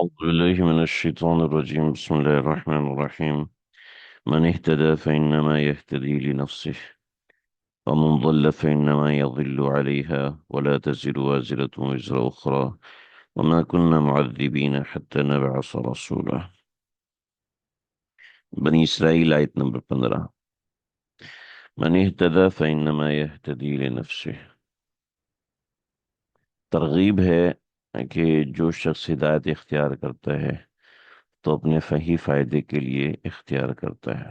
أعوذ بالله من الشيطان الرجيم. بسم الله الرحمن الرحيم. من اهتدى فإنما يهتدي لنفسه ومن ضل فإنما يضل عليها ولا تزر وازرة وزر أخرى وما كنا معذبين حتى نبعث رسولا. بني إسرائيل آیت نمبر 15. من اهتدى فإنما يهتدي لنفسه. ترغیب ہے کہ جو شخص ہدایت اختیار کرتا ہے تو اپنے فہی فائدے کے لیے اختیار کرتا ہے.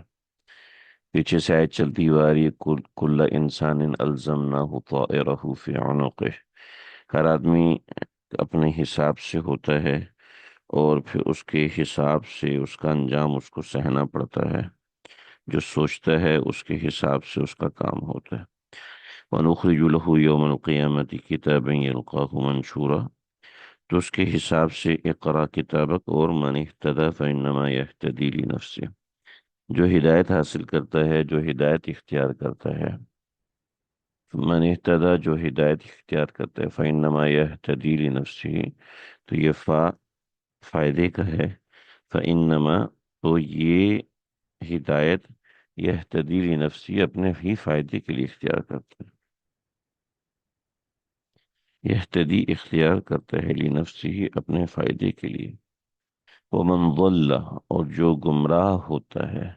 پیچھے سے آیت چلتی ہوئی آ رہی ہے، کل انسان الزمناہ طائرہ فی عنقہ. ہر آدمی اپنے حساب سے ہوتا ہے اور پھر اس کے حساب سے اس کا انجام اس کو سہنا پڑتا ہے. جو سوچتا ہے اس کے حساب سے اس کا کام ہوتا ہے. وَنُخْرِجُ لَهُ يَوْمَ الْقِيَامَةِ كِتَابًا يَلْقَاهُ مَنْشُورًا. تو اس کے حساب سے اقرا کتابک. اور من اہتدی فإنما يهتدي لنفسه. جو ہدایت حاصل کرتا ہے، جو ہدایت اختیار کرتا ہے، من اہتدی جو ہدایت اختیار کرتا ہے، فإنما يهتدي لنفسه. تو یہ فائدے کا ہے. فإنما تو یہ ہدایت يهتدي لنفسه اپنے ہی فائدے کے لیے اختیار کرتا ہے. يهتدي اختیار کرتا ہے لنفسه اپنے فائدے کے لیے. ومن ضل اور جو گمراہ ہوتا ہے،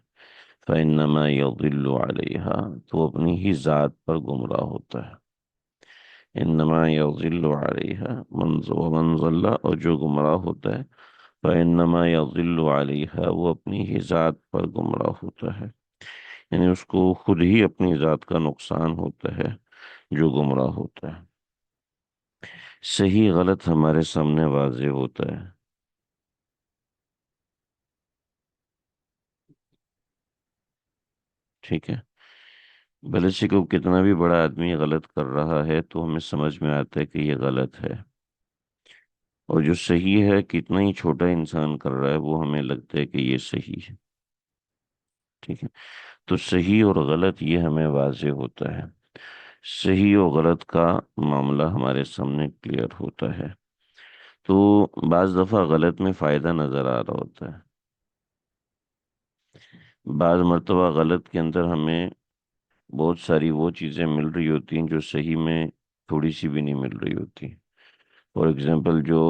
فإنما يضل عليها تو اپنی ہی ذات پر گمراہ ہوتا ہے. انما يضل عليها ومن ضل اور جو گمراہ ہوتا ہے، فإنما يضل عليها وہ اپنی ہی ذات پر گمراہ ہوتا ہے. یعنی اس کو خود ہی اپنی ذات کا نقصان ہوتا ہے جو گمراہ ہوتا ہے. صحیح غلط ہمارے سامنے واضح ہوتا ہے. ٹھیک ہے. بھلے سے کو کتنا بھی بڑا آدمی غلط کر رہا ہے تو ہمیں سمجھ میں آتا ہے کہ یہ غلط ہے. اور جو صحیح ہے، کتنا ہی چھوٹا انسان کر رہا ہے وہ ہمیں لگتا ہے کہ یہ صحیح ہے. ٹھیک ہے. تو صحیح اور غلط یہ ہمیں واضح ہوتا ہے. صحیح اور غلط کا معاملہ ہمارے سامنے کلیئر ہوتا ہے. تو بعض دفعہ غلط میں فائدہ نظر آ رہا ہوتا ہے. بعض مرتبہ غلط کے اندر ہمیں بہت ساری وہ چیزیں مل رہی ہوتی ہیں جو صحیح میں تھوڑی سی بھی نہیں مل رہی ہوتی. فار ایگزامپل، جو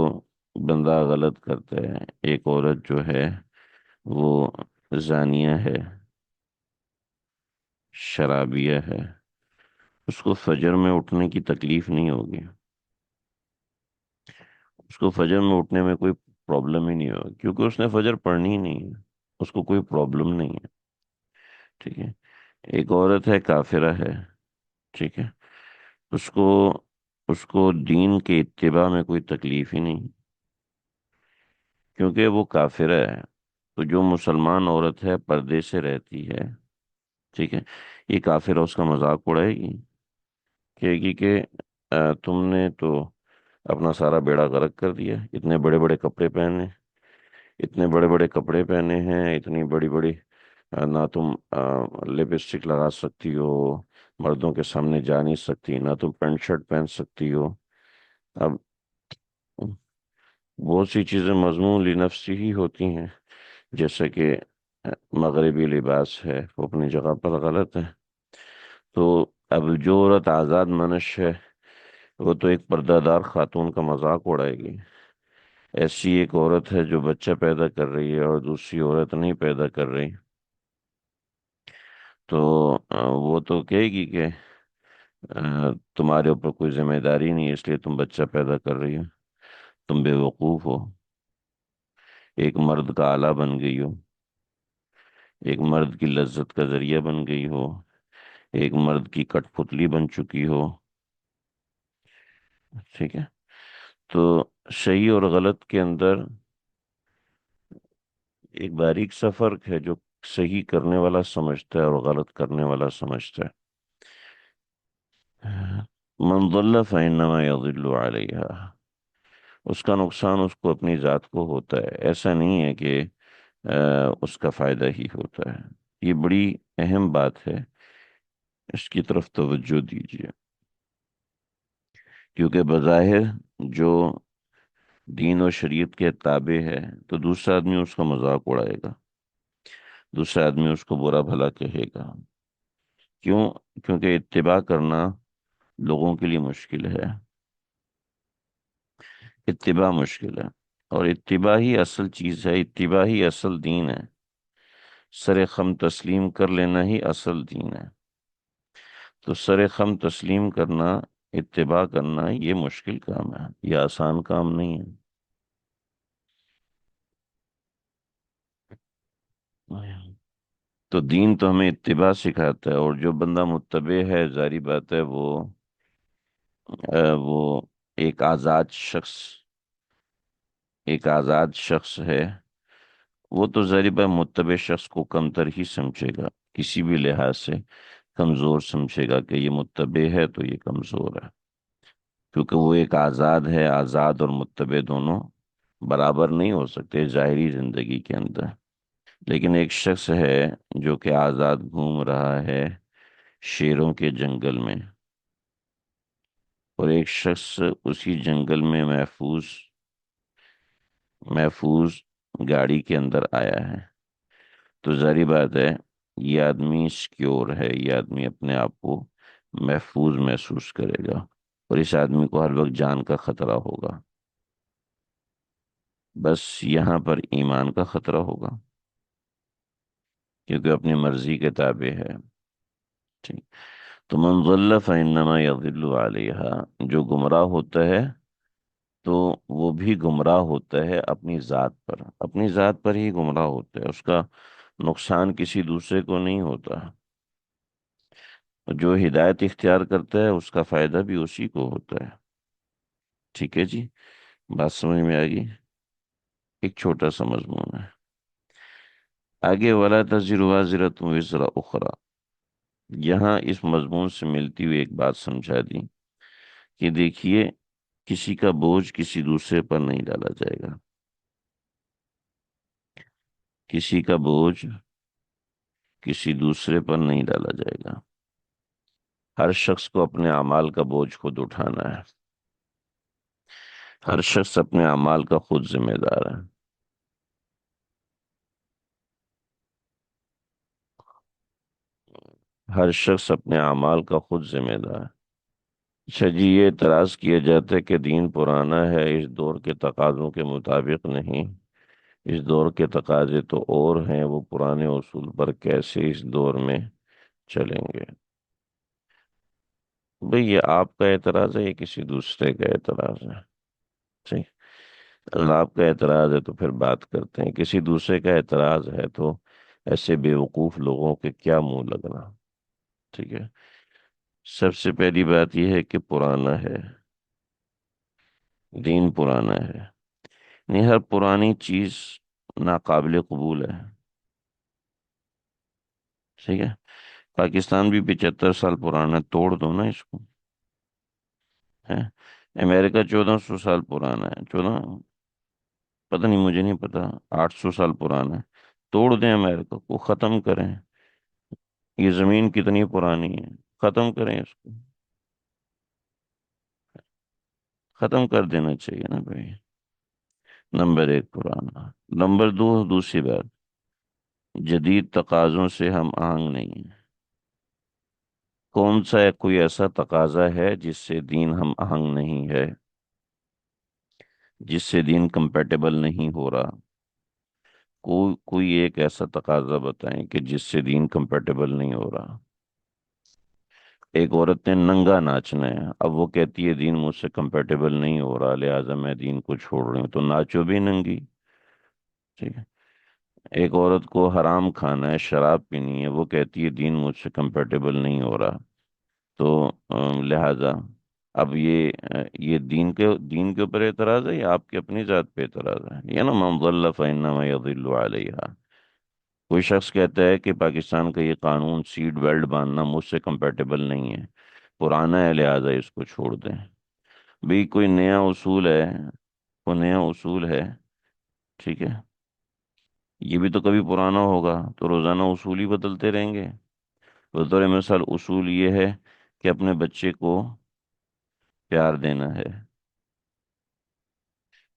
بندہ غلط کرتا ہے، ایک عورت جو ہے وہ زانیہ ہے، شرابیہ ہے، اس کو فجر میں اٹھنے کی تکلیف نہیں ہوگی. اس کو فجر میں اٹھنے میں کوئی پرابلم ہی نہیں ہوگی کیونکہ اس نے فجر پڑھنی ہی نہیں ہے. اس کو کوئی پرابلم نہیں ہے. ٹھیک ہے. ایک عورت ہے، کافرہ ہے. ٹھیک ہے. اس کو اس کو دین کے اتباع میں کوئی تکلیف ہی نہیں کیونکہ وہ کافرہ ہے. تو جو مسلمان عورت ہے، پردے سے رہتی ہے، ٹھیک ہے، یہ کافرہ اس کا مذاق اڑائے گی، کہے گی کہ تم نے تو اپنا سارا بیڑا غرق کر دیا. اتنے بڑے بڑے کپڑے پہنے، اتنے بڑے بڑے کپڑے پہنے ہیں، اتنی بڑی بڑی نہ تم لپسٹک لگا سکتی ہو، مردوں کے سامنے جا نہیں سکتی، نہ تم پینٹ شرٹ پہن سکتی ہو. اب بہت سی چیزیں مضمون لنفسی ہی ہوتی ہیں. جیسے کہ مغربی لباس ہے، وہ اپنی جگہ پر غلط ہے. تو اب جو عورت آزاد منش ہے وہ تو ایک پردہ دار خاتون کا مذاق اڑائے گی. ایسی ایک عورت ہے جو بچہ پیدا کر رہی ہے اور دوسری عورت نہیں پیدا کر رہی، تو وہ تو کہے گی کہ تمہارے اوپر کوئی ذمہ داری نہیں ہے اس لیے تم بچہ پیدا کر رہی ہو، تم بے وقوف ہو، ایک مرد کا آلہ بن گئی ہو، ایک مرد کی لذت کا ذریعہ بن گئی ہو، ایک مرد کی کٹ پتلی بن چکی ہو. ٹھیک ہے. تو صحیح اور غلط کے اندر ایک باریک سا فرق ہے جو صحیح کرنے والا سمجھتا ہے اور غلط کرنے والا سمجھتا ہے. من ضل فإنما يضل عليها. اس کا نقصان اس کو اپنی ذات کو ہوتا ہے. ایسا نہیں ہے کہ اس کا فائدہ ہی ہوتا ہے. یہ بڑی اہم بات ہے، اس کی طرف توجہ دیجیے. کیونکہ بظاہر جو دین و شریعت کے تابع ہے، تو دوسرا آدمی اس کا مذاق اڑائے گا، دوسرا آدمی اس کو برا بھلا کہے گا۔ کیوں؟ کیونکہ اتباع کرنا لوگوں کے لیے مشکل ہے، اتباع مشکل ہے، اور اتباع ہی اصل چیز ہے، اتباع ہی اصل دین ہے، سر خم تسلیم کر لینا ہی اصل دین ہے۔ تو سر خم تسلیم کرنا، اتباع کرنا، یہ مشکل کام ہے، یہ آسان کام نہیں ہے۔ تو دین تو ہمیں اتباع سکھاتا ہے، اور جو بندہ متبع ہے ظاہری بات ہے وہ ایک آزاد شخص، ایک آزاد شخص ہے، وہ تو ظاہری بات متبع شخص کو کمتر ہی سمجھے گا، کسی بھی لحاظ سے کمزور سمجھے گا کہ یہ متبع ہے تو یہ کمزور ہے، کیونکہ وہ ایک آزاد ہے، آزاد اور متبع دونوں برابر نہیں ہو سکتے ظاہری زندگی کے اندر۔ لیکن ایک شخص ہے جو کہ آزاد گھوم رہا ہے شیروں کے جنگل میں، اور ایک شخص اسی جنگل میں محفوظ محفوظ گاڑی کے اندر آیا ہے، تو ظاہری بات ہے یہ آدمی سکیور ہے، یہ آدمی اپنے آپ کو محفوظ محسوس کرے گا، اور اس آدمی کو ہر وقت جان کا خطرہ ہوگا، بس یہاں پر ایمان کا خطرہ ہوگا، کیونکہ اپنی مرضی کے تابع ہے۔ ٹھیک۔ تو من ضل فإنما يضل علیہا، جو گمراہ ہوتا ہے تو وہ بھی گمراہ ہوتا ہے اپنی ذات پر، اپنی ذات پر ہی گمراہ ہوتا ہے، اس کا نقصان کسی دوسرے کو نہیں ہوتا، جو ہدایت اختیار کرتا ہے اس کا فائدہ بھی اسی کو ہوتا ہے۔ ٹھیک ہے جی، بات سمجھ میں آ گئی؟ ایک چھوٹا سا مضمون ہے آگے، ولا تزر وازرۃ وزر اخرى، یہاں اس مضمون سے ملتی ہوئی ایک بات سمجھا دی کہ دیکھیے، کسی کا بوجھ کسی دوسرے پر نہیں ڈالا جائے گا، کسی کا بوجھ کسی دوسرے پر نہیں ڈالا جائے گا، ہر شخص کو اپنے اعمال کا بوجھ خود اٹھانا ہے، ہر شخص اپنے اعمال کا خود ذمہ دار ہے۔ ہر شخص اپنے اعمال کا خود ذمہ دار ہے۔ اچھا جی، یہ اعتراض کیا جاتا ہے کہ دین پرانا ہے، اس دور کے تقاضوں کے مطابق نہیں، اس دور کے تقاضے تو اور ہیں، وہ پرانے اصول پر کیسے اس دور میں چلیں گے؟ بھئی یہ آپ کا اعتراض ہے، یہ کسی دوسرے کا اعتراض ہے؟ ٹھیک، اگر آپ کا اعتراض ہے تو پھر بات کرتے ہیں، کسی دوسرے کا اعتراض ہے تو ایسے بیوقوف لوگوں کے کیا منہ لگنا؟ ٹھیک ہے، سب سے پہلی بات یہ ہے کہ پرانا ہے، دین پرانا ہے، نہیں ہر پرانی چیز ناقابل قبول ہے۔ ٹھیک ہے، پاکستان بھی 75 سال پرانا ہے، توڑ دو نا اس کو، ہے؟ امریکہ 1400 سال پرانا ہے، 14، پتہ نہیں، مجھے نہیں پتا، 800 سال پرانا ہے، توڑ دیں امریکہ کو، ختم کریں، یہ زمین کتنی پرانی ہے، ختم کریں اس کو، ختم کر دینا چاہیے نا بھائی۔ نمبر ایک پرانا، نمبر دو، دوسری بات، جدید تقاضوں سے ہم آہنگ نہیں ہیں، کون سا کوئی ایسا تقاضا ہے جس سے دین ہم آہنگ نہیں ہے، جس سے دین کمپیٹیبل نہیں ہو رہا؟ کوئی ایک ایسا تقاضا بتائیں کہ جس سے دین کمپیٹیبل نہیں ہو رہا۔ ایک عورت نے ننگا ناچنا ہے، اب وہ کہتی ہے دین مجھ سے کمپیٹیبل نہیں ہو رہا، لہٰذا میں دین کو چھوڑ رہی ہوں، تو ناچو بھی ننگی۔ ٹھیک ہے، ایک عورت کو حرام کھانا ہے، شراب پینی ہے، وہ کہتی ہے دین مجھ سے کمپیٹیبل نہیں ہو رہا، تو لہذا اب یہ دین کے اوپر اعتراض ہے یا آپ کی اپنی ذات پہ اعتراض ہے؟ یہ نا من ضل فإنما يضل علیہا، کوئی شخص کہتا ہے کہ پاکستان کا یہ قانون سیٹ بیلٹ باندھنا مجھ سے کمپیٹیبل نہیں ہے، پرانا ہے، لہذا اس کو چھوڑ دیں۔ بھی کوئی نیا اصول ہے، کوئی نیا اصول ہے، ٹھیک ہے، یہ بھی تو کبھی پرانا ہوگا، تو روزانہ اصول ہی بدلتے رہیں گے؟ بطور مثال اصول یہ ہے کہ اپنے بچے کو پیار دینا ہے،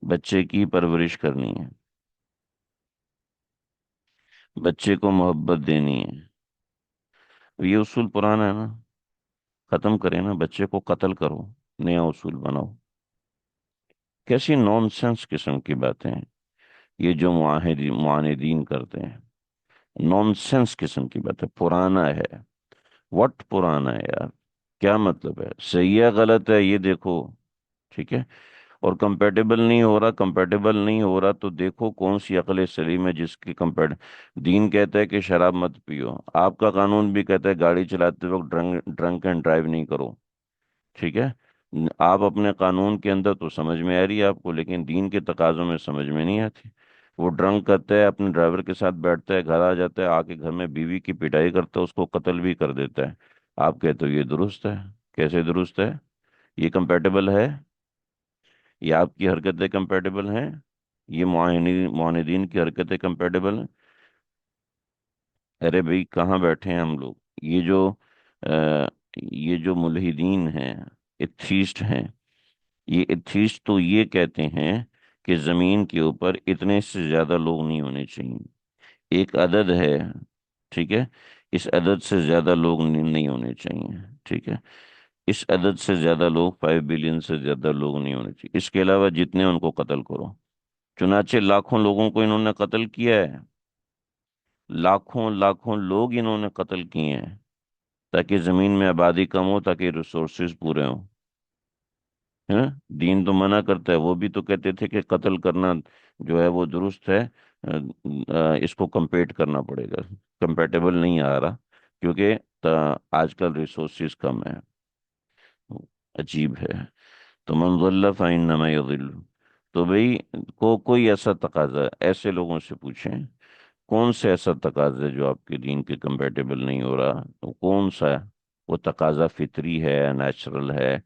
بچے کی پرورش کرنی ہے، بچے کو محبت دینی ہے۔ یہ اصول پرانا ہے نا، ختم کریں نا، بچے کو قتل کرو، نیا اصول بناؤ۔ کیسی نون سینس قسم کی باتیں ہیں یہ جو معاندین کرتے ہیں، نون سینس قسم کی بات ہے، پرانا ہے۔ وٹ پرانا ہے یار؟ کیا مطلب ہے؟ صحیح ہے غلط ہے یہ دیکھو، ٹھیک ہے؟ اور کمپیٹیبل نہیں ہو رہا، کمپیٹیبل نہیں ہو رہا تو دیکھو کون سی عقل سلیم ہے جس کی دین کہتا ہے کہ شراب مت پیو، آپ کا قانون بھی کہتا ہے گاڑی چلاتے وقت ڈرنک اینڈ ڈرائیو نہیں کرو، ٹھیک ہے؟ آپ اپنے قانون کے اندر تو سمجھ میں آ رہی ہے آپ کو، لیکن دین کے تقاضوں میں سمجھ میں نہیں آتی۔ وہ ڈرنک کرتا ہے، اپنے ڈرائیور کے ساتھ بیٹھتا ہے، گھر آ جاتا ہے، آ کے گھر میں بیوی کی پٹائی کرتا ہے، اس کو قتل بھی کر دیتا ہے۔ آپ کہتے ہو یہ درست ہے؟ کیسے درست ہے؟ یہ کمپیٹیبل ہے؟ یہ آپ کی حرکتیں کمپیٹیبل ہیں؟ یہ معاندین کی حرکتیں کمپیٹیبل ہیں؟ ارے بھائی کہاں بیٹھے ہیں ہم لوگ؟ یہ جو آ، یہ جو ملحدین ہیں، ایتھیسٹ ہیں، یہ ایتھیسٹ تو یہ کہتے ہیں کہ زمین کے اوپر اتنے سے زیادہ لوگ نہیں ہونے چاہیے، ایک عدد ہے، ٹھیک ہے؟ اس عدد سے زیادہ لوگ نہیں ہونے چاہیے، ٹھیک ہے؟ اس عدد سے زیادہ لوگ، 5 بلین سے زیادہ لوگ نہیں ہونے چاہیے، اس کے علاوہ جتنے ان کو قتل کرو۔ چنانچہ لاکھوں لوگوں کو انہوں نے قتل کیا ہے، لاکھوں لاکھوں لوگ انہوں نے قتل کیے ہیں تاکہ زمین میں آبادی کم ہو، تاکہ ریسورسز پورے ہوں۔ ہیں؟ دین تو منع کرتا ہے، وہ بھی تو کہتے تھے کہ قتل کرنا جو ہے وہ درست ہے، اس کو کمپیٹ کرنا پڑے گا، کمپیٹیبل نہیں آ رہا کیونکہ آج کل ریسورسز کم ہیں۔ عجیب ہے۔ تو من ضل فإنما یضل، تو بھئی کوئی ایسا تقاضا ہے، ایسے لوگوں سے پوچھیں کون سے ایسا تقاضا ہے جو آپ کے دین کے کمپیٹیبل نہیں ہو رہا، تو کون سا ہے؟ وہ تقاضا فطری ہے، نیچرل ہے؟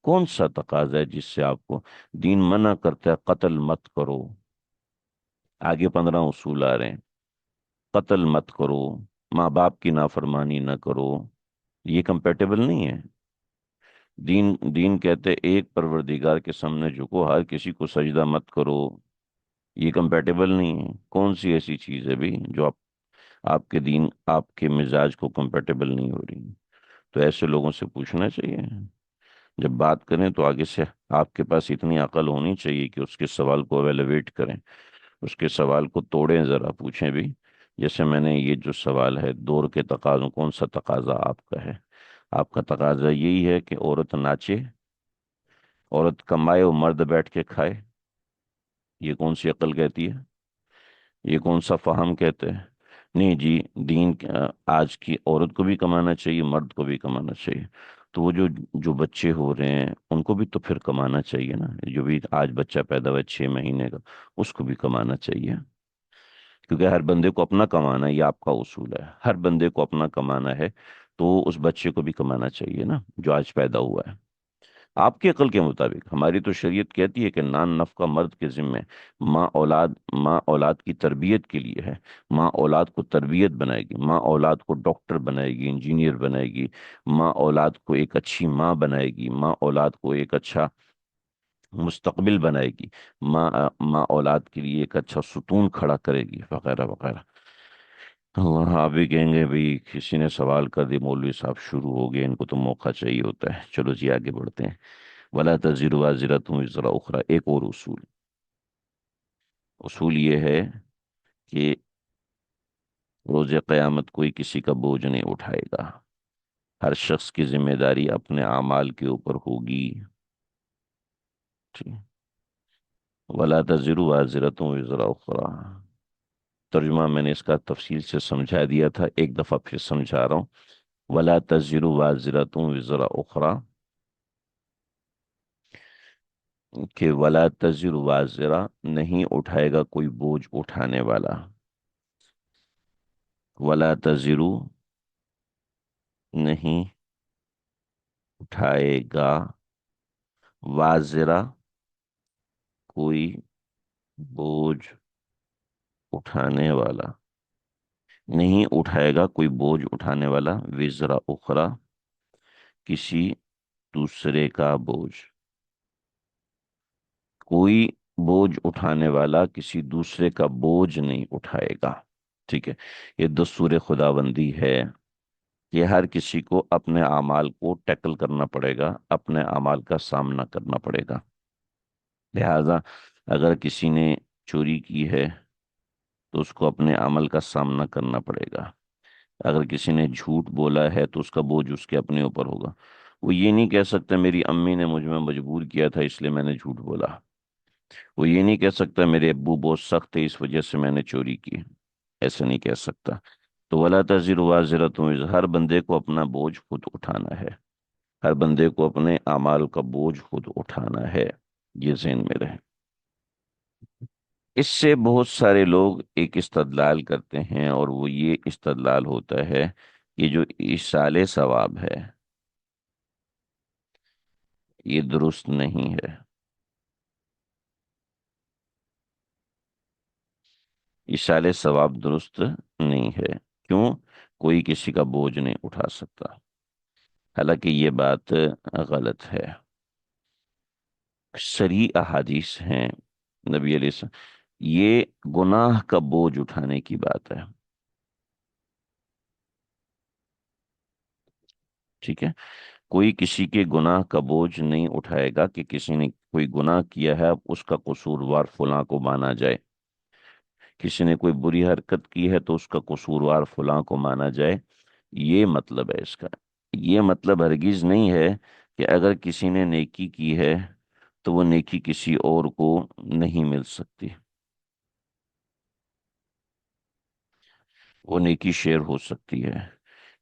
کون سا تقاضا ہے جس سے آپ کو دین منع کرتا ہے قتل مت کرو؟ آگے 15 اصول آ رہے ہیں، قتل مت کرو، ماں باپ کی نافرمانی نہ کرو، یہ کمپیٹیبل نہیں ہے۔ دین کہتے ایک پروردگار کے سامنے جھکو، ہر کسی کو سجدہ مت کرو، یہ کمپیٹیبل نہیں ہے۔ کون سی ایسی چیز ہے بھی جو آپ کے دین، آپ کے مزاج کو کمپیٹیبل نہیں ہو رہی؟ تو ایسے لوگوں سے پوچھنا چاہیے، جب بات کریں تو آگے سے آپ کے پاس اتنی عقل ہونی چاہیے کہ اس کے سوال کو ایویلویٹ کریں، اس کے سوال کو توڑیں، ذرا پوچھیں بھی۔ جیسے میں نے یہ جو سوال ہے، دور کے تقاضوں، کون سا تقاضا آپ کا ہے؟ آپ کا تقاضا یہی ہے کہ عورت ناچے، عورت کمائے اور مرد بیٹھ کے کھائے؟ یہ کون سی عقل کہتی ہے؟ یہ کون سا فہم کہتے ہیں؟ نہیں جی، آج کی عورت کو بھی کمانا چاہیے، مرد کو بھی کمانا چاہیے، تو وہ جو بچے ہو رہے ہیں ان کو بھی تو پھر کمانا چاہیے نا، جو بھی آج بچہ پیدا ہوا ہے 6 مہینے کا، اس کو بھی کمانا چاہیے، کیونکہ ہر بندے کو اپنا کمانا ہے، یہ آپ کا اصول ہے، ہر بندے کو اپنا کمانا ہے، تو اس بچے کو بھی کمانا چاہیے نا جو آج پیدا ہوا ہے۔ آپ کی عقل کے مطابق ہماری تو شریعت کہتی ہے کہ نان نفقہ مرد کے ذمے، ماں اولاد، ماں اولاد کی تربیت کے لیے ہے، ماں اولاد کو تربیت بنائے گی، ماں اولاد کو ڈاکٹر بنائے گی، انجینئر بنائے گی، ماں اولاد کو ایک اچھی ماں بنائے گی، ماں اولاد کو ایک اچھا مستقبل بنائے گی، ماں اولاد کے لیے ایک اچھا ستون کھڑا کرے گی، وغیرہ وغیرہ۔ اللہ، آپ بھی کہیں گے بھائی کسی نے سوال کر دی، مولوی صاحب شروع ہو گئے، ان کو تو موقع چاہیے ہوتا ہے۔ چلو جی آگے بڑھتے ہیں۔ ولا تزر وازرۃ وزر اخرى، ایک اور اصول، اصول یہ ہے کہ روز قیامت کوئی کسی کا بوجھ نہیں اٹھائے گا، ہر شخص کی ذمہ داری اپنے اعمال کے اوپر ہوگی، ٹھیک؟ ولا تزر وازرۃ وزر اخرى، ترجمہ میں نے اس کا تفصیل سے سمجھا دیا تھا، ایک دفعہ پھر سمجھا رہا ہوں۔ ولا تزر وازرۃ وزر اخرى، کہ ولا تزر وازرہ، نہیں اٹھائے گا کوئی بوجھ اٹھانے والا، ولا تزر، نہیں اٹھائے گا، وازرہ، کوئی بوجھ اٹھانے والا، نہیں اٹھائے گا کوئی بوجھ اٹھانے والا، وزر اخرى، کسی دوسرے کا بوجھ، کوئی بوجھ اٹھانے والا کسی دوسرے کا بوجھ نہیں اٹھائے گا، ٹھیک ہے؟ یہ دستور خداوندی ہے کہ ہر کسی کو اپنے اعمال کو ٹیکل کرنا پڑے گا، اپنے اعمال کا سامنا کرنا پڑے گا۔ لہذا اگر کسی نے چوری کی ہے تو اس کو اپنے عمل کا سامنا کرنا پڑے گا، اگر کسی نے جھوٹ بولا ہے تو اس کا بوجھ اس کے اپنے اوپر ہوگا۔ وہ یہ نہیں کہہ سکتا میری امی نے مجھ میں مجبور کیا تھا اس لیے میں نے جھوٹ بولا، وہ یہ نہیں کہہ سکتا میرے ابو بہت سخت تھے اس وجہ سے میں نے چوری کی، ایسا نہیں کہہ سکتا۔ تو ولا تزر وازرۃ وزر، ہر بندے کو اپنا بوجھ خود اٹھانا ہے، ہر بندے کو اپنے اعمال کا بوجھ خود اٹھانا ہے، یہ ذہن میں رہے۔ اس سے بہت سارے لوگ ایک استدلال کرتے ہیں، اور وہ یہ استدلال ہوتا ہے کہ جو ایصال ثواب ہے یہ درست نہیں ہے۔ ایصال ثواب درست نہیں ہے، کیوں؟ کوئی کسی کا بوجھ نہیں اٹھا سکتا، حالانکہ یہ بات غلط ہے۔ صریح احادیث ہیں نبی علیہ السلام، یہ گناہ کا بوجھ اٹھانے کی بات ہے، ٹھیک ہے؟ کوئی کسی کے گناہ کا بوجھ نہیں اٹھائے گا کہ کسی نے کوئی گناہ کیا ہے اب اس کا قصوروار فلاں کو مانا جائے، کسی نے کوئی بری حرکت کی ہے تو اس کا قصوروار فلاں کو مانا جائے، یہ مطلب ہے اس کا۔ یہ مطلب ہرگز نہیں ہے کہ اگر کسی نے نیکی کی ہے تو وہ نیکی کسی اور کو نہیں مل سکتی، وہ نیکی شیئر ہو سکتی ہے،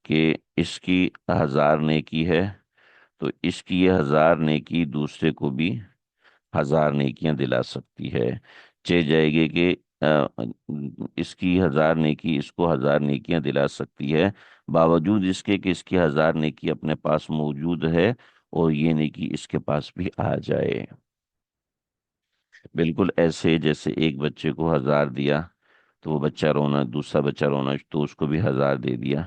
کہ اس کی 1000 نیکی ہے تو اس کی یہ 1000 نیکی دوسرے کو بھی 1000 نیکیاں دلا سکتی ہے، چہ جائے گی کہ اس کی 1000 نیکی اس کو 1000 نیکیاں دلا سکتی ہے، باوجود اس کے کہ اس کی 1000 نیکی اپنے پاس موجود ہے اور یہ نیکی اس کے پاس بھی آ جائے۔ بالکل ایسے جیسے ایک بچے کو 1000 دیا تو وہ بچہ رونا، دوسرا بچہ رونا تو اس کو بھی 1000 دے دیا،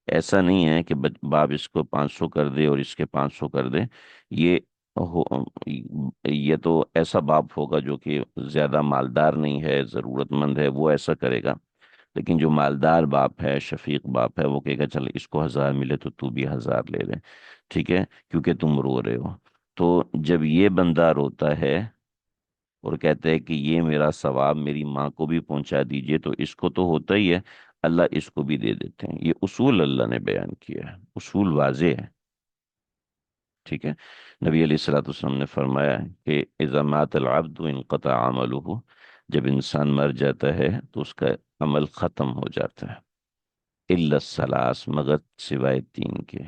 ایسا نہیں ہے کہ باپ اس کو 500 کر دے اور اس کے 500 کر دے۔ یہ ہو یہ تو ایسا باپ ہوگا جو کہ زیادہ مالدار نہیں ہے، ضرورت مند ہے، وہ ایسا کرے گا۔ لیکن جو مالدار باپ ہے، شفیق باپ ہے، وہ کہے گا چل اس کو 1000 ملے تو بھی 1000 لے لے، ٹھیک ہے؟ کیونکہ تم رو رہے ہو۔ تو جب یہ بندہ روتا ہے اور کہتا ہے کہ یہ میرا ثواب میری ماں کو بھی پہنچا دیجئے، تو اس کو تو ہوتا ہی ہے، اللہ اس کو بھی دے دیتے ہیں۔ یہ اصول اللہ نے بیان کیا ہے، اصول واضح ہے، ٹھیک ہے؟ نبی علیہ الصلوۃ والسلام نے فرمایا ہے کہ اذا مات العبد انقطع عمله، جب انسان مر جاتا ہے تو اس کا عمل ختم ہو جاتا ہے، الا الثلاث، مگر سوائے 3 کے۔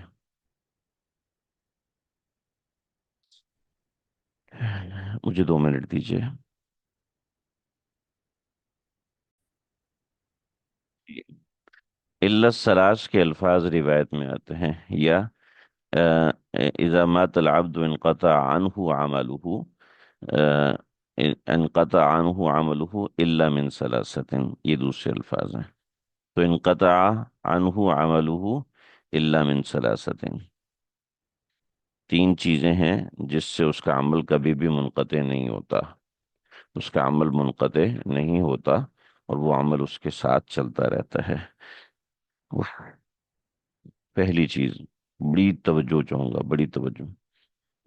مجھے 2 منٹ دیجیے۔ الا الثلاث کے الفاظ روایت میں آتے ہیں، یا اذا مات العبد انقطع عنه عمله، انقطع عنه عمله الا من ثلاثة، یہ دوسرے الفاظ ہیں۔ تو انقطع عنه عمله الا من ثلاثة، 3 چیزیں ہیں جس سے اس کا عمل کبھی بھی منقطع نہیں ہوتا، اس کا عمل منقطع نہیں ہوتا اور وہ عمل اس کے ساتھ چلتا رہتا ہے۔ وہ پہلی چیز، بڑی توجہ چاہوں گا، بڑی توجہ۔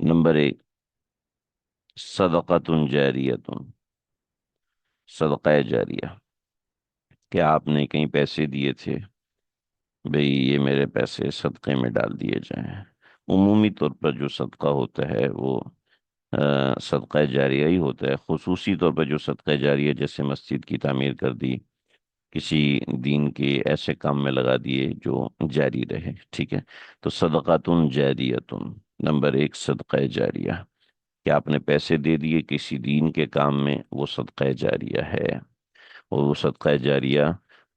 نمبر 1، صدقۃ جاریۃ، صدقہ جاریہ، کہ آپ نے کہیں پیسے دیے تھے، بھئی یہ میرے پیسے صدقے میں ڈال دیے جائیں۔ عمومی طور پر جو صدقہ ہوتا ہے وہ صدقہ جاریہ ہی ہوتا ہے، خصوصی طور پر جو صدقہ جاریہ جیسے مسجد کی تعمیر کر دی، کسی دین کے ایسے کام میں لگا دیے جو جاری رہے، ٹھیک ہے؟ تو صدقۃ جاریۃ، نمبر 1 صدقہ جاریہ، کہ آپ نے پیسے دے دیے کسی دین کے کام میں، وہ صدقہ جاریہ ہے۔ اور وہ صدقہ جاریہ،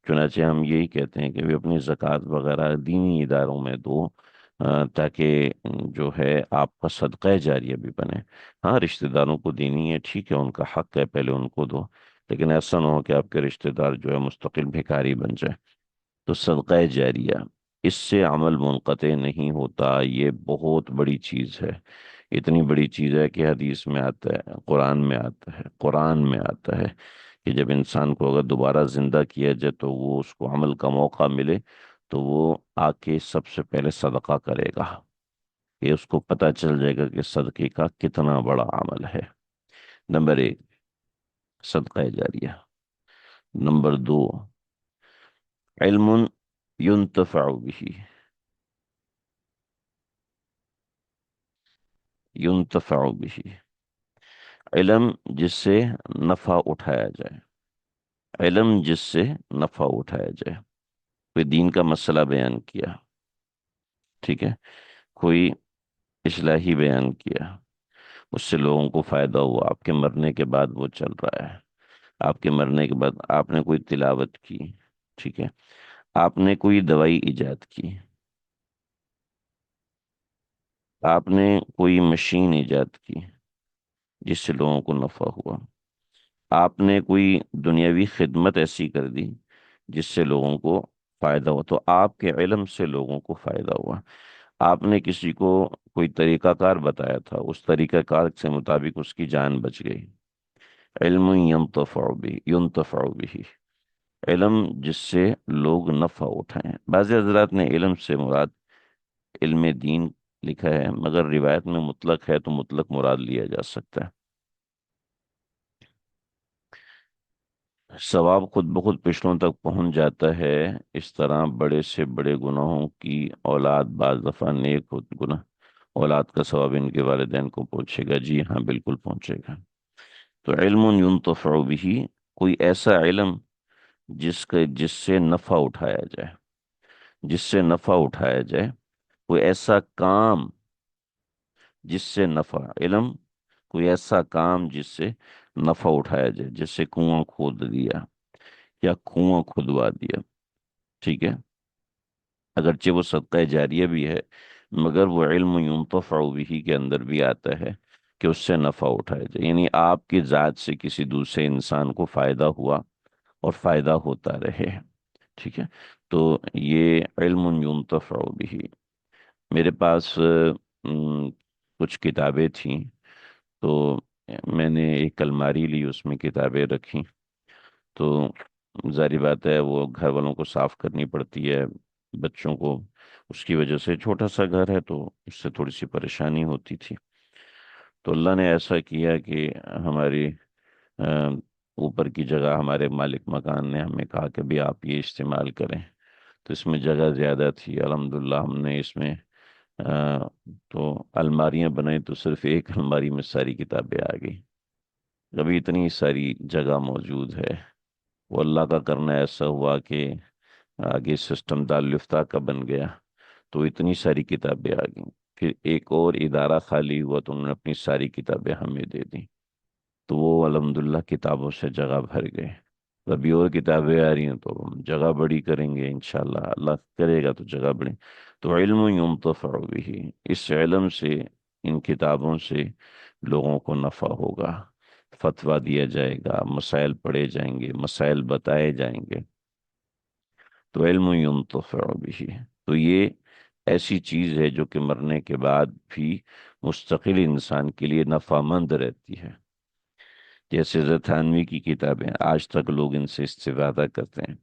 چنانچہ ہم یہی کہتے ہیں کہ وہ اپنی زکوٰۃ وغیرہ دینی اداروں میں دو، تاکہ جو ہے آپ کا صدقہ جاریہ بھی بنے۔ ہاں رشتہ داروں کو دینی ہے، ٹھیک ہے، ان کا حق ہے، پہلے ان کو دو، لیکن ایسا نہ ہو کہ آپ کے رشتہ دار جو ہے مستقل بھکاری بن جائے۔ تو صدقہ جاریہ، اس سے عمل منقطع نہیں ہوتا، یہ بہت بڑی چیز ہے، اتنی بڑی چیز ہے کہ حدیث میں آتا ہے، قرآن میں آتا ہے کہ جب انسان کو اگر دوبارہ زندہ کیا جائے تو وہ اس کو عمل کا موقع ملے تو وہ آ کے سب سے پہلے صدقہ کرے گا، یہ اس کو پتہ چل جائے گا کہ صدقے کا کتنا بڑا عمل ہے۔ نمبر ایک، صدقہ جاریہ۔ نمبر دو، علم ينتفع به، ينتفع به، علم جس سے نفع اٹھایا جائے، علم جس سے نفع اٹھایا جائے۔ کوئی دین کا مسئلہ بیان کیا، ٹھیک ہے، کوئی اصلاحی بیان کیا، اس سے لوگوں کو فائدہ ہوا، آپ کے مرنے کے بعد وہ چل رہا ہے، آپ کے مرنے کے بعد آپ نے کوئی تلاوت کی، ٹھیک ہے، آپ نے کوئی دوائی ایجاد کی، آپ نے کوئی مشین ایجاد کی جس سے لوگوں کو نفع ہوا، آپ نے کوئی دنیاوی خدمت ایسی کر دی جس سے لوگوں کو فائدہ ہوا، تو آپ کے علم سے لوگوں کو فائدہ ہوا۔ آپ نے کسی کو کوئی طریقہ کار بتایا تھا، اس طریقہ کار سے مطابق اس کی جان بچ گئی۔ علم ينتفع به، علم جس سے لوگ نفع اٹھائیں۔ بعض حضرات نے علم سے مراد علم دین لکھا ہے، مگر روایت میں مطلق ہے تو مطلق مراد لیا جا سکتا ہے۔ ثواب خود بخود پچھلوں تک پہنچ جاتا ہے، اس طرح بڑے سے بڑے گناہوں کی اولاد بعض دفعہ نیک گناہ اولاد کا ثواب ان کے والدین کو پہنچے گا، جی ہاں بالکل پہنچے گا۔ تو علم ينتفع به، کوئی ایسا علم جس سے نفع اٹھایا جائے، جس سے نفع اٹھایا جائے، کوئی ایسا کام جس سے نفع، علم کوئی ایسا کام جس سے نفع اٹھایا جائے، جیسے کنواں کھود دیا یا کنواں کھدوا دیا، ٹھیک ہے، اگرچہ وہ صدقہ جاریہ بھی ہے مگر وہ علم ينتفع به کے اندر بھی آتا ہے کہ اس سے نفع اٹھایا جائے، یعنی آپ کی ذات سے کسی دوسرے انسان کو فائدہ ہوا اور فائدہ ہوتا رہے، ٹھیک ہے، تو یہ علم ينتفع به۔ میرے پاس کچھ کتابیں تھیں، تو میں نے ایک الماری لی، اس میں کتابیں رکھی، تو ظاہر بات ہے وہ گھر والوں کو صاف کرنی پڑتی ہے، بچوں کو، اس کی وجہ سے چھوٹا سا گھر ہے تو اس سے تھوڑی سی پریشانی ہوتی تھی۔ تو اللہ نے ایسا کیا کہ ہماری آ، اوپر کی جگہ ہمارے مالک مکان نے ہمیں کہا کہ بھی آپ یہ استعمال کریں، تو اس میں جگہ زیادہ تھی، الحمدللہ ہم نے اس میں آ، تو الماریاں بنائی، تو صرف ایک الماری میں ساری کتابیں آ گئی۔ ابھی اتنی ساری جگہ موجود ہے، وہ اللہ کا کرنا ایسا ہوا کہ آگے سسٹم دارالفتہ کا بن گیا تو اتنی ساری کتابیں آ گئیں، پھر ایک اور ادارہ خالی ہوا تو انہوں نے اپنی ساری کتابیں ہمیں دے دیں، تو وہ الحمدللہ کتابوں سے جگہ بھر گئے۔ ابھی اور کتابیں آ رہی ہیں تو ہم جگہ بڑی کریں گے انشاءاللہ، اللہ کرے گا تو جگہ بڑی۔ تو علم ينتفع به، اس علم سے، ان کتابوں سے لوگوں کو نفع ہوگا، فتویٰ دیا جائے گا، مسائل پڑھے جائیں گے، مسائل بتائے جائیں گے، تو علم ينتفع به، تو یہ ایسی چیز ہے جو کہ مرنے کے بعد بھی مستقل انسان کے لیے نفع مند رہتی ہے۔ جیسے زتھانوی کی کتابیں آج تک لوگ ان سے استفادہ کرتے ہیں۔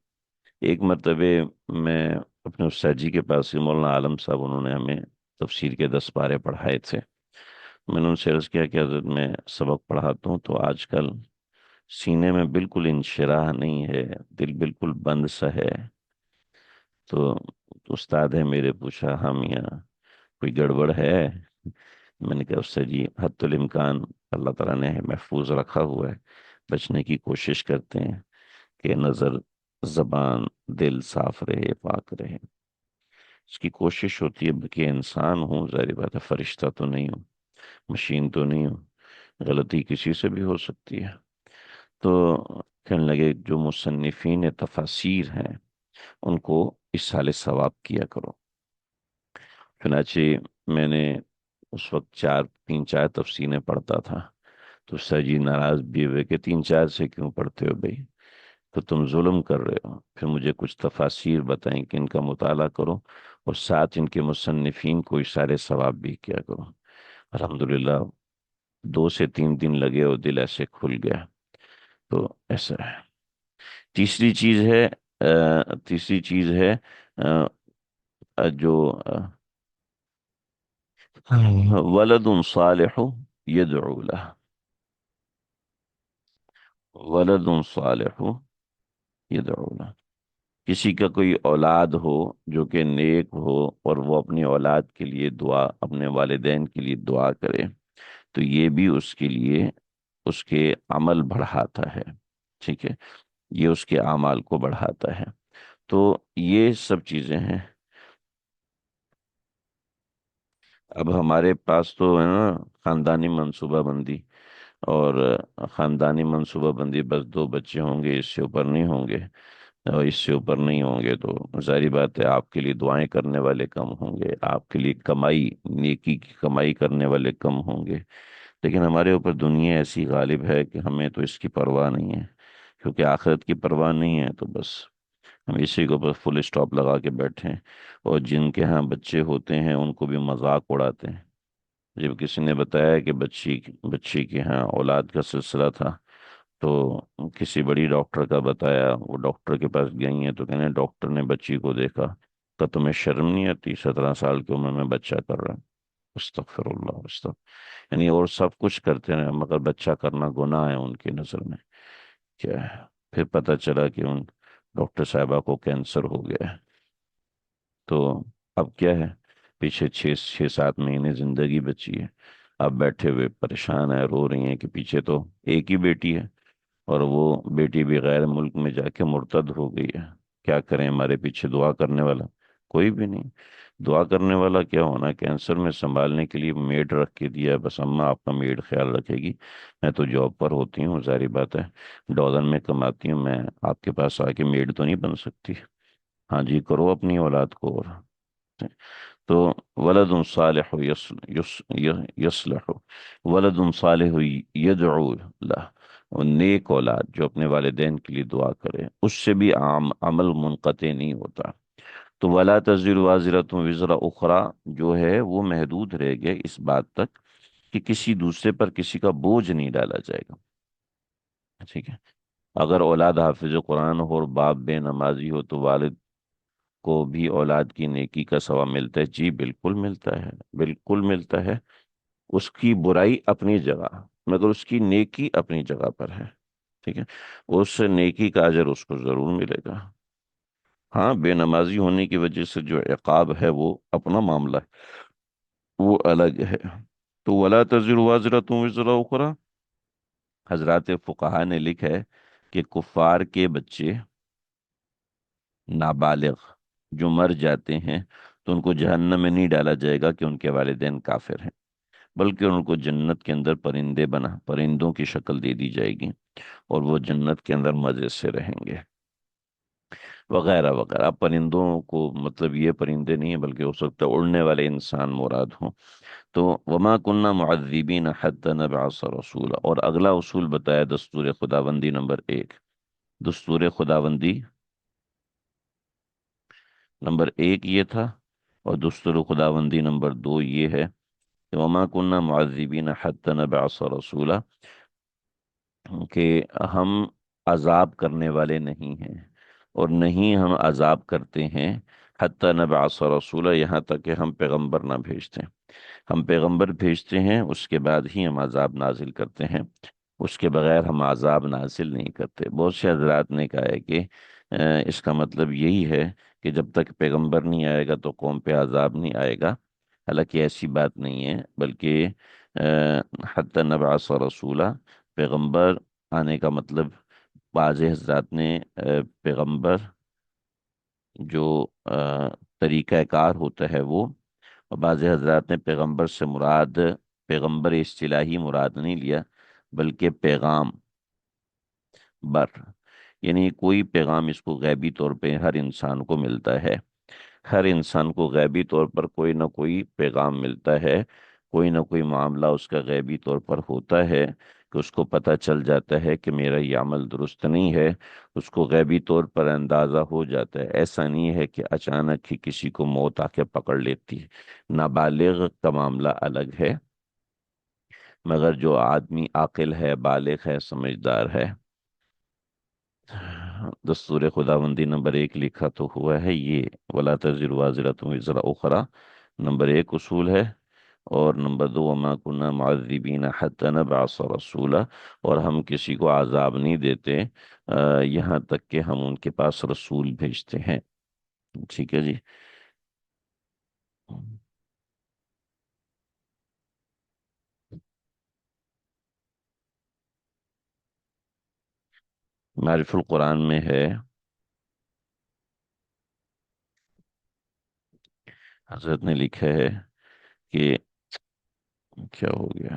ایک مرتبہ میں اپنے استاد جی کے پاس ہی، مولانا عالم صاحب، انہوں نے ہمیں تفسیر کے 10 پارے پڑھائے تھے، میں نے ان سے عرض کیا کہ حضرت میں سبق پڑھاتا ہوں تو آج کل سینے میں بالکل انشراح نہیں ہے، دل بالکل بند سا ہے، تو استاد ہے میرے پوچھا ہم یہاں کوئی گڑبڑ ہے؟ میں نے کہا اس سے جی حتی الامکان اللہ تعالیٰ نے محفوظ رکھا ہوا ہے، بچنے کی کوشش کرتے ہیں کہ نظر، زبان، دل صاف رہے، پاک رہے، اس کی کوشش ہوتی ہے کہ انسان ہوں، ظاہر بات ہے فرشتہ تو نہیں ہوں، مشین تو نہیں ہوں، غلطی کسی سے بھی ہو سکتی ہے۔ تو کہنے لگے جو مصنفین تفاسیر ہیں ان کو اس سال ثواب کیا کرو۔ چنانچہ میں نے اس وقت تین چار تفسیریں پڑھتا تھا، تو سر جی ناراض بھی ہوئے کہ 3 4 سے کیوں پڑھتے ہو بھائی، تو تم ظلم کر رہے ہو۔ پھر مجھے کچھ تفاسیر بتائیں کہ ان کا مطالعہ کرو اور ساتھ ان کے مصنفین کو اشارے ثواب بھی کیا کرو۔ الحمدللہ 2 سے 3 دن لگے اور دل ایسے کھل گیا. تو ایسا ہے. تیسری چیز ہے تیسری چیز ہے جو ولد صالح يدعو له. ولد صالح يدعو له. کسی کا کوئی اولاد ہو جو کہ نیک ہو اور وہ اپنی اولاد کے لیے دعا، اپنے والدین کے لیے دعا کرے، تو یہ بھی اس کے لیے اس کے عمل بڑھاتا ہے. ٹھیک ہے، یہ اس کے اعمال کو بڑھاتا ہے. تو یہ سب چیزیں ہیں. اب ہمارے پاس تو ہے نا خاندانی منصوبہ بندی، اور خاندانی منصوبہ بندی بس 2 بچے ہوں گے، اس سے اوپر نہیں ہوں گے. اور اس سے اوپر نہیں ہوں گے تو ظاہری بات ہے آپ کے لیے دعائیں کرنے والے کم ہوں گے، آپ کے لیے کمائی، نیکی کی کمائی کرنے والے کم ہوں گے. لیکن ہمارے اوپر دنیا ایسی غالب ہے کہ ہمیں تو اس کی پرواہ نہیں ہے، کیونکہ آخرت کی پرواہ نہیں ہے تو بس ہم اسی کو بس فل اسٹاپ لگا کے بیٹھے ہیں. اور جن کے ہاں بچے ہوتے ہیں ان کو بھی مذاق اڑاتے ہیں. جب کسی نے بتایا کہ بچی کے ہاں اولاد کا سلسلہ تھا، تو کسی بڑی ڈاکٹر کا بتایا، وہ ڈاکٹر کے پاس گئی ہیں تو کہنے ڈاکٹر نے بچی کو دیکھا کہ تمہیں شرم نہیں آتی، 17 سال کی عمر میں بچہ کر رہا ہے. استغفر اللہ یعنی اور سب کچھ کرتے ہیں مگر بچہ کرنا گناہ ہے ان کی نظر میں. کیا ہے؟ پھر پتہ چلا کہ ان ڈاکٹر صاحبہ کو کینسر ہو گیا ہے. تو اب کیا ہے، پیچھے 6 7 مہینے زندگی بچی ہے. اب بیٹھے ہوئے پریشان ہے، رو رہی ہیں کہ پیچھے تو ایک ہی بیٹی ہے اور وہ بیٹی بھی غیر ملک میں جا کے مرتد ہو گئی ہے. کیا کریں، ہمارے پیچھے دعا کرنے والا کوئی بھی نہیں. دعا کرنے والا کیا ہونا، کینسر میں سنبھالنے کے لیے میڈ رکھ کے دیا ہے، بس اماں آپ کا میڈ خیال رکھے گی. میں تو جاب پر ہوتی ہوں، ظاہری بات ہے ڈالر میں کماتی ہوں، میں آپ کے پاس آ کے میڈ تو نہیں بن سکتی. ہاں جی، کرو اپنی اولاد کو. اور تو ولد صالح یصلح، ولد صالح یدعو له. اور نیک اولاد جو اپنے والدین کے لیے دعا کرے، اس سے بھی عمل منقطع نہیں ہوتا. تو ولا تزر وازرۃ وزر اخرى جو ہے وہ محدود رہ گیا اس بات تک کہ کسی دوسرے پر کسی کا بوجھ نہیں ڈالا جائے گا. ٹھیک ہے، اگر اولاد حافظ قرآن ہو اور باپ بے نمازی ہو تو والد کو بھی اولاد کی نیکی کا ثواب ملتا ہے. جی بالکل ملتا ہے، بالکل ملتا ہے. اس کی برائی اپنی جگہ مگر اس کی نیکی اپنی جگہ پر ہے. ٹھیک ہے، اس نیکی کا اجر اس کو ضرور ملے گا. ہاں، بے نمازی ہونے کی وجہ سے جو عقاب ہے وہ اپنا معاملہ ہے، وہ الگ ہے. تو ولا تزر وازرۃ وزر اخرى، حضرات فقہا نے لکھا ہے کہ کفار کے بچے نابالغ جو مر جاتے ہیں تو ان کو جہنم میں نہیں ڈالا جائے گا کہ ان کے والدین کافر ہیں، بلکہ ان کو جنت کے اندر پرندوں کی شکل دے دی جائے گی اور وہ جنت کے اندر مزے سے رہیں گے وغیرہ وغیرہ. پرندوں کو مطلب یہ پرندے نہیں ہیں بلکہ ہو سکتا ہے اڑنے والے انسان مراد ہوں. تو وما کننا معذبین حتی نبعث رسولا. اور اگلا اصول بتایا دستور خداوندی نمبر 1. دستور خداوندی نمبر 1 یہ تھا، اور دستور خداوندی نمبر 2 یہ ہے کہ وما کننا معذبین حتی نبعث رسولا، کہ ہم عذاب کرنے والے نہیں ہیں اور نہیں ہم عذاب کرتے ہیں حتی نبعث رسولا، یہاں تک کہ ہم پیغمبر نہ بھیجتے ہیں. ہم پیغمبر بھیجتے ہیں اس کے بعد ہی ہم عذاب نازل کرتے ہیں، اس کے بغیر ہم عذاب نازل نہیں کرتے. بہت سے حضرات نے کہا ہے کہ اس کا مطلب یہی ہے کہ جب تک پیغمبر نہیں آئے گا تو قوم پہ عذاب نہیں آئے گا. حالانکہ ایسی بات نہیں ہے، بلکہ حتی نبعث رسولا، پیغمبر آنے کا مطلب بعض حضرات نے پیغمبر جو طریقہ کار ہوتا ہے وہ، اور بعض حضرات نے پیغمبر سے مراد پیغمبر اصطلاحی مراد نہیں لیا بلکہ پیغام بر، یعنی کوئی پیغام اس کو غیبی طور پہ ہر انسان کو ملتا ہے. ہر انسان کو غیبی طور پر کوئی نہ کوئی پیغام ملتا ہے، کوئی نہ کوئی معاملہ اس کا غیبی طور پر ہوتا ہے کہ اس کو پتہ چل جاتا ہے کہ میرا یہ عمل درست نہیں ہے. اس کو غیبی طور پر اندازہ ہو جاتا ہے. ایسا نہیں ہے کہ اچانک ہی کسی کو موت آ کے پکڑ لیتی ہے. نابالغ کا معاملہ الگ ہے مگر جو آدمی عاقل ہے، بالغ ہے، سمجھدار ہے، دستور خداوندی نمبر 1 لکھا تو ہوا ہے یہ، ولا تزر وازرۃ وزر اخرى، نمبر 1 اصول ہے۔ اور نمبر 2، وما كنا معذبین حتی نبعث رسولا، اور ہم کسی کو عذاب نہیں دیتے یہاں تک کہ ہم ان کے پاس رسول بھیجتے ہیں۔ ٹھیک ہے جی۔ معرف القرآن میں ہے، حضرت نے لکھا ہے کہ کیا ہو گیا،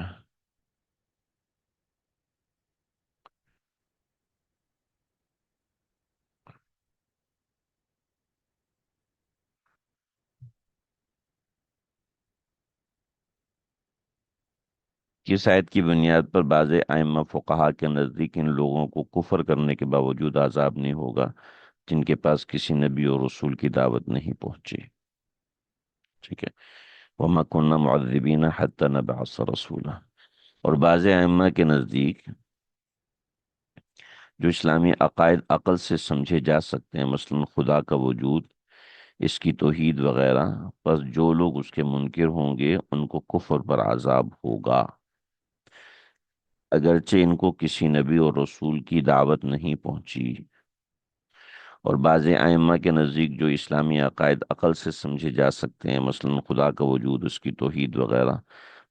کس آیت کی بنیاد پر بعض ائمہ فقہا کے نزدیک ان لوگوں کو کفر کرنے کے باوجود عذاب نہیں ہوگا جن کے پاس کسی نبی اور رسول کی دعوت نہیں پہنچی؟ ٹھیک ہے، وَمَا كُنَّا مُعَذِّبِينَ حَتَّى نَبْعَثَ رَسُولًا۔ اور بعض ائمہ کے نزدیک جو اسلامی عقائد عقل سے سمجھے جا سکتے ہیں، مثلا خدا کا وجود، اس کی توحید وغیرہ، بس جو لوگ اس کے منکر ہوں گے ان کو کفر پر عذاب ہوگا، اگرچہ ان کو کسی نبی اور رسول کی دعوت نہیں پہنچی۔ اور بعض ائمہ کے نزدیک جو اسلامی عقائد عقل سے سمجھے جا سکتے ہیں، مثلا خدا کا وجود، اس کی توحید وغیرہ،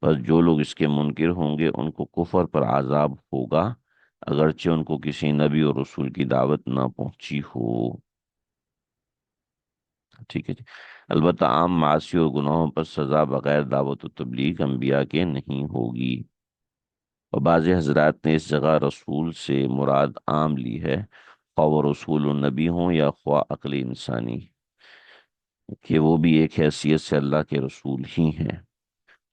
بس جو لوگ اس کے منکر ہوں گے ان کو کفر پر عذاب ہوگا، اگرچہ ان کو کسی نبی اور رسول کی دعوت نہ پہنچی ہو۔ ٹھیک ہے جی۔ البتہ عام معاصی اور گناہوں پر سزا بغیر دعوت و تبلیغ انبیاء کے نہیں ہوگی۔ اور بعض حضرات نے اس جگہ رسول سے مراد عام لی ہے، خواہ وہ رسول النبی ہوں یا خواہ عقل انسانی، کہ وہ بھی ایک حیثیت سے اللہ کے رسول ہی ہیں۔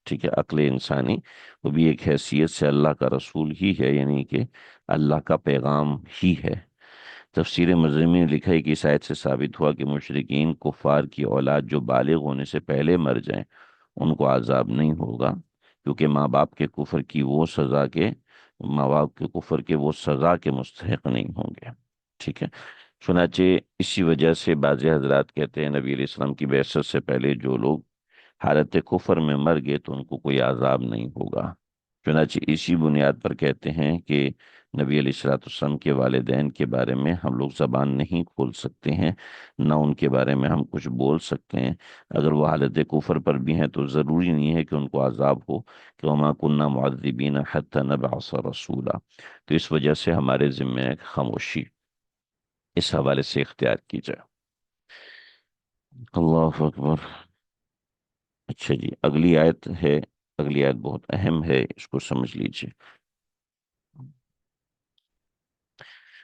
ٹھیک ہے، عقل انسانی وہ بھی ایک حیثیت سے اللہ کا رسول ہی ہے، یعنی کہ اللہ کا پیغام ہی ہے۔ تفسیر مظلمی نے لکھا ہے کہ اس آیت سے ثابت ہوا کہ مشرکین کفار کی اولاد جو بالغ ہونے سے پہلے مر جائیں ان کو عذاب نہیں ہوگا، کیونکہ ماں باپ کے کفر کے وہ سزا کے مستحق نہیں ہوں گے۔ ٹھیک ہے، چنانچہ اسی وجہ سے بعض حضرات کہتے ہیں نبی علیہ السلام کی بعثت سے پہلے جو لوگ حالت کفر میں مر گئے تو ان کو کوئی عذاب نہیں ہوگا۔ چنانچہ اسی بنیاد پر کہتے ہیں کہ نبی علیہ الصلوۃ والسلام کے والدین کے بارے میں ہم لوگ زبان نہیں کھول سکتے ہیں، نہ ان کے بارے میں ہم کچھ بول سکتے ہیں۔ اگر وہ حالت کفر پر بھی ہیں تو ضروری نہیں ہے کہ ان کو عذاب ہو، کہ وما كنا معذبین حتی نبعث رسولا، تو اس وجہ سے ہمارے ذمہ ہے کہ خاموشی اس حوالے سے اختیار کی جائے۔ اللہ اکبر۔ اچھا جی، اگلی آیت ہے، اگلی آیت بہت اہم ہے، اس کو سمجھ لیجئے۔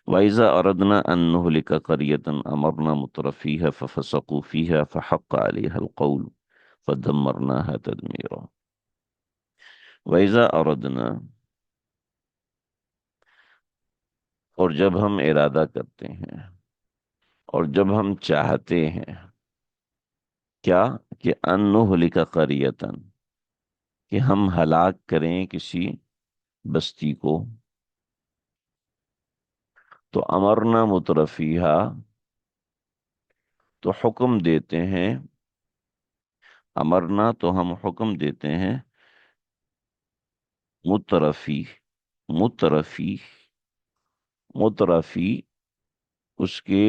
وَإِذَا أَرَدْنَا أَن نُهْلِكَ قَرْيَةً أَمَرْنَا مُتْرَفِيهَا فَفَسَقُوا فِيهَا فَحَقَّ عَلَيْهَا الْقَوْلُ فَدَمَّرْنَاهَا تَدْمِيرًا۔ وَإِذَا أَرَدْنَا، اور جب ہم ارادہ کرتے ہیں، اور جب ہم چاہتے ہیں، کیا؟ کہ أَن نُهْلِكَ قَرْيَةً، کہ ہم ہلاک کریں کسی بستی کو، تو امرنا مترفیہا، تو حکم دیتے ہیں، امرنا تو ہم حکم دیتے ہیں، مترفی، مترفی، مترفی اس کے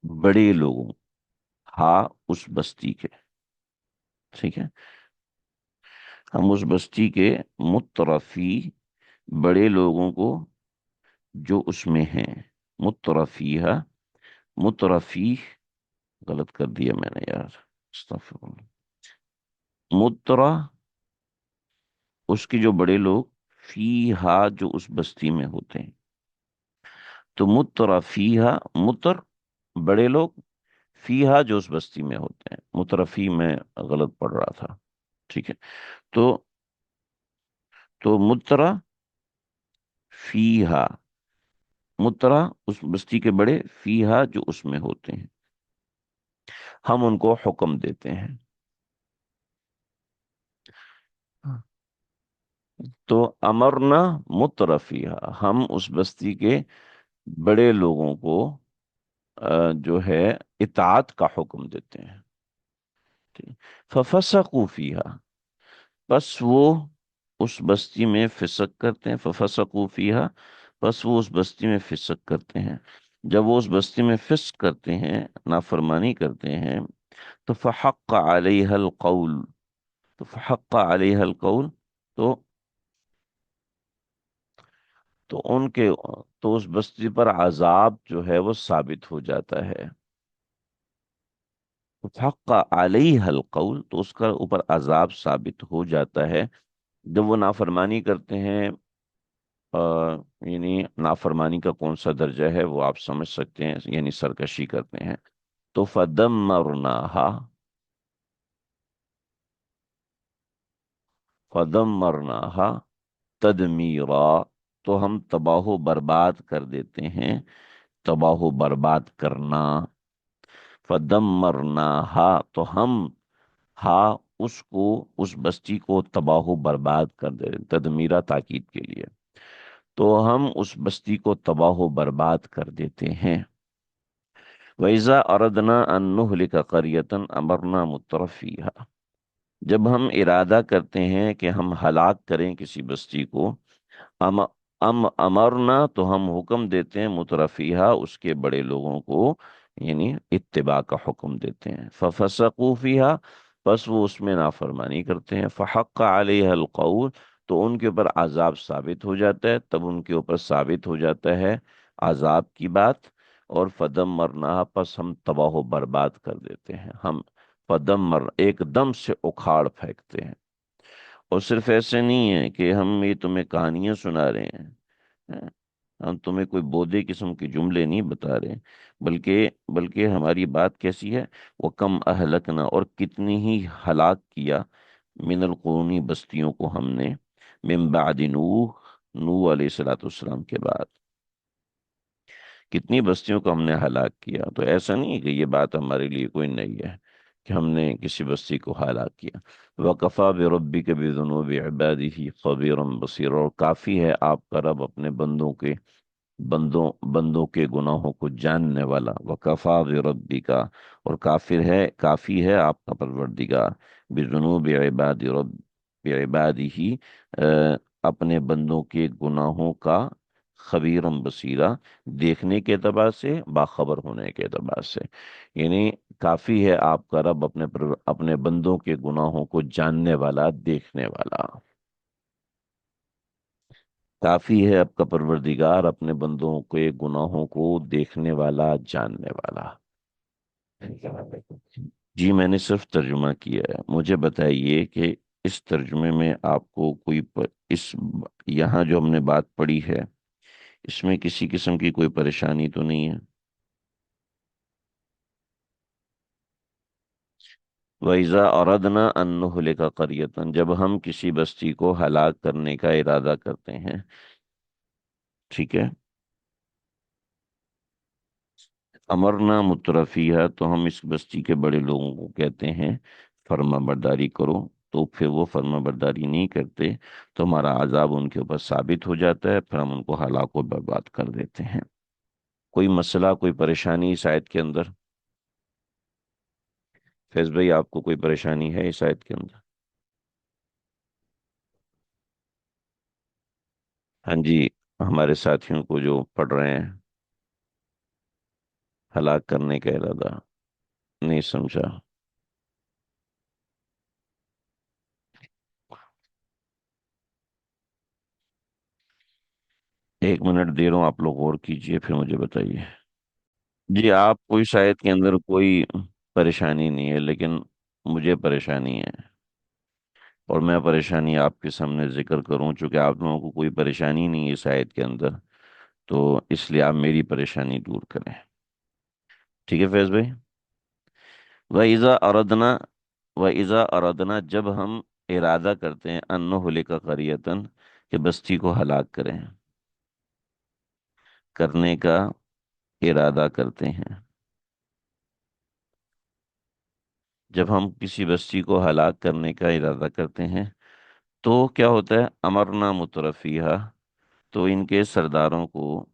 بڑے لوگوں، ہاں اس بستی کے، ٹھیک ہے، ہم اس بستی کے مترفی بڑے لوگوں کو جو اس میں ہیں، مترفیہا، مترفی، غلط کر دیا میں نے یار، استغفر اللہ، مترا اس کے جو بڑے لوگ، فی ہا جو اس بستی میں ہوتے ہیں، تو مترا فی ہا، متر بڑے لوگ، فی ہا جو اس بستی میں ہوتے ہیں، مترفی میں غلط پڑھ رہا تھا، ٹھیک ہے، تو مترا فی ہا، مترا اس بستی کے بڑے، فی ہا جو اس میں ہوتے ہیں، ہم ان کو حکم دیتے ہیں۔ تو امرنا مترفیہ، ہم اس بستی کے بڑے لوگوں کو جو ہے اطاعت کا حکم دیتے ہیں. ٹھیک. ففسقوا فیہا، بس وہ اس بستی میں فسق کرتے ہیں. ففسقوا فیہا، بس وہ اس بستی میں فسق کرتے ہیں. جب وہ اس بستی میں فسق کرتے ہیں، نافرمانی کرتے ہیں، تو فحق علیہ القول، تو فحق علیہ القول، تو تو ان کے تو اس بستی پر عذاب جو ہے وہ ثابت ہو جاتا ہے. حق علیہ القول، تو اس کا اوپر عذاب ثابت ہو جاتا ہے. جب وہ نافرمانی کرتے ہیں، یعنی نافرمانی کا کون سا درجہ ہے وہ آپ سمجھ سکتے ہیں، یعنی سرکشی کرتے ہیں. تو فدمرناہا تدمیرا، تو ہم تباہ و برباد کر دیتے ہیں. تباہ و برباد کرنا. فدمرناہا، تو ہم ہا اس کو، اس بستی کو تباہ و برباد کر دے. تدمیرہ تاکید کے لیے. تو ہم اس بستی کو تباہ و برباد کر دیتے ہیں. وَإِذَا أَرَدْنَا أَن نُهْلِكَ قَرْيَةً أَمَرْنَا مُتْرَفِيهَا، جب ہم ارادہ کرتے ہیں کہ ہم ہلاک کریں کسی بستی کو، ام امرنا، تو ہم حکم دیتے ہیں مترفیہ، اس کے بڑے لوگوں کو، یعنی اتباع کا حکم دیتے ہیں. ففسقوا فیہا، بس وہ اس میں نافرمانی کرتے ہیں. فحق علیہ القول، تو ان کے اوپر عذاب ثابت ہو جاتا ہے. تب ان کے اوپر ثابت ہو جاتا ہے عذاب کی بات. اور فدم مرنا، پس ہم تباہ و برباد کر دیتے ہیں. ہم فدم مر، ایک دم سے اکھاڑ پھینکتے ہیں. اور صرف ایسے نہیں ہے کہ ہم یہ تمہیں کہانیاں سنا رہے ہیں، ہاں، ہم تمہیں کوئی بودے قسم کے جملے نہیں بتا رہے، بلکہ ہماری بات کیسی ہے؟ وہ کم اہلکنا، اور کتنی ہی ہلاک کیا، من القرونی بستیوں کو ہم نے، من بعد نوح، نوح علیہ الصلوۃ والسلام کے بعد کتنی بستیوں کو ہم نے ہلاک کیا. تو ایسا نہیں ہے کہ یہ بات ہمارے لیے کوئی نئی ہے کہ ہم نے کسی بستی کو ہلاک کیا. وَقَفَى بِرَبِّكَ بِذُنُوبِ عِبَادِهِ خَبِيرًا بَصِيرًا، اور کافی ہے آپ کا رب اپنے بندوں کے گناہوں کو جاننے والا. وَقَفَى بِرَبِّكَ، اور کافی ہے آپ کا پروردگار، بِذُنُوبِ عِبَادِهِ، اپنے بندوں کے گناہوں کا، خبیرم بصیرہ، دیکھنے کے اعتبار سے، باخبر ہونے کے اعتبار سے. یعنی کافی ہے آپ کا رب اپنے بندوں کے گناہوں کو جاننے والا، دیکھنے والا. کافی ہے آپ کا پروردگار اپنے بندوں کے گناہوں کو دیکھنے والا، جاننے والا. جی میں نے صرف ترجمہ کیا ہے. مجھے بتائیے کہ اس ترجمے میں آپ کو اس یہاں جو ہم نے بات پڑھی ہے، اس میں کسی قسم کی کوئی پریشانی تو نہیں ہے؟ وَإِذَا أَرَدْنَا أَن نُهْلِكَ قَرْيَةً، جب ہم کسی بستی کو ہلاک کرنے کا ارادہ کرتے ہیں. ٹھیک ہے. امرنا مترفیہ، تو ہم اس بستی کے بڑے لوگوں کو کہتے ہیں فرما برداری کرو. تو پھر وہ فرما برداری نہیں کرتے، تو ہمارا عذاب ان کے اوپر ثابت ہو جاتا ہے، پھر ہم ان کو ہلاک و برباد کر دیتے ہیں. کوئی مسئلہ، کوئی پریشانی اس آیت کے اندر؟ فیض بھائی آپ کو کوئی پریشانی ہے اس آیت کے اندر؟ ہاں جی، ہمارے ساتھیوں کو جو پڑھ رہے ہیں، ہلاک کرنے کا ارادہ نہیں سمجھا. 1 منٹ دے رہا ہوں، آپ لوگ غور کیجئے پھر مجھے بتائیے. جی آپ کو شاید کے اندر کوئی پریشانی نہیں ہے، لیکن مجھے پریشانی ہے، اور میں پریشانی آپ کے سامنے ذکر کروں. چونکہ آپ لوگوں کو کوئی پریشانی نہیں ہے شاید کے اندر، تو اس لیے آپ میری پریشانی دور کریں. ٹھیک ہے فیض بھائی. وَإِذَا أَرَدْنَا وَإِذَا أَرَدْنَا، جب ہم ارادہ کرتے ہیں، أَن نُهْلِكَ قَرْيَةً، کہ بستی کو ہلاک کریں، کرنے کا ارادہ کرتے ہیں. جب ہم کسی بستی کو ہلاک کرنے کا ارادہ کرتے ہیں، تو کیا ہوتا ہے، امرنا مترفیہ، تو ان کے سرداروں کو،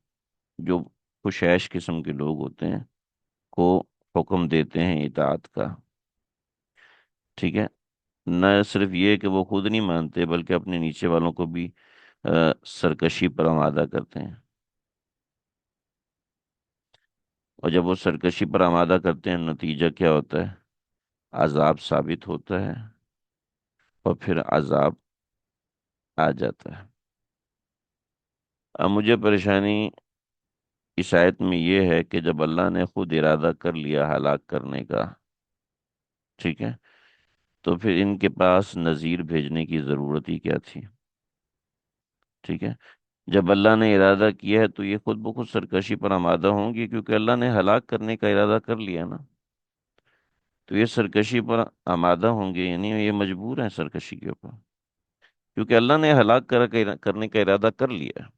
جو خشیش قسم کے لوگ ہوتے ہیں، کو حکم دیتے ہیں اطاعت کا، ٹھیک ہے؟ نہ صرف یہ کہ وہ خود نہیں مانتے، بلکہ اپنے نیچے والوں کو بھی سرکشی پر آمادہ کرتے ہیں، اور جب وہ سرکشی پر آمادہ کرتے ہیں، نتیجہ کیا ہوتا ہے؟ عذاب ثابت ہوتا ہے، اور پھر عذاب آ جاتا ہے۔ اب مجھے پریشانی اس آیت میں یہ ہے کہ جب اللہ نے خود ارادہ کر لیا ہلاک کرنے کا، ٹھیک ہے، تو پھر ان کے پاس نذیر بھیجنے کی ضرورت ہی کیا تھی؟ ٹھیک ہے، جب اللہ نے ارادہ کیا ہے تو یہ خود بخود سرکشی پر آمادہ ہوں گی، کیونکہ اللہ نے ہلاک کرنے کا ارادہ کر لیا نا، تو یہ سرکشی پر آمادہ ہوں گے، یعنی یہ مجبور ہیں سرکشی کے اوپر، کیونکہ اللہ نے کرنے کا ارادہ کر لیا ہے۔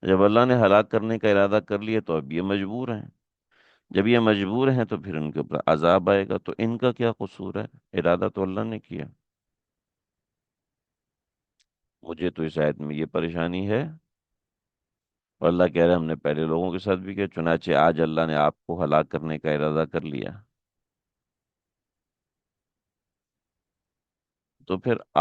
جب اللہ نے ہلاک کرنے کا ارادہ کر لیا تو اب یہ مجبور ہیں، جب یہ مجبور ہیں تو پھر ان کے اوپر عذاب آئے گا، تو ان کا کیا قصور ہے؟ ارادہ تو اللہ نے کیا۔ مجھے تو اس آیت میں یہ پریشانی ہے، اور اللہ کہہ رہے ہیں ہم نے پہلے لوگوں کے ساتھ بھی کیا، چنانچہ آج اللہ نے آپ کو ہلاک کرنے کا ارادہ کر لیا، تو پھر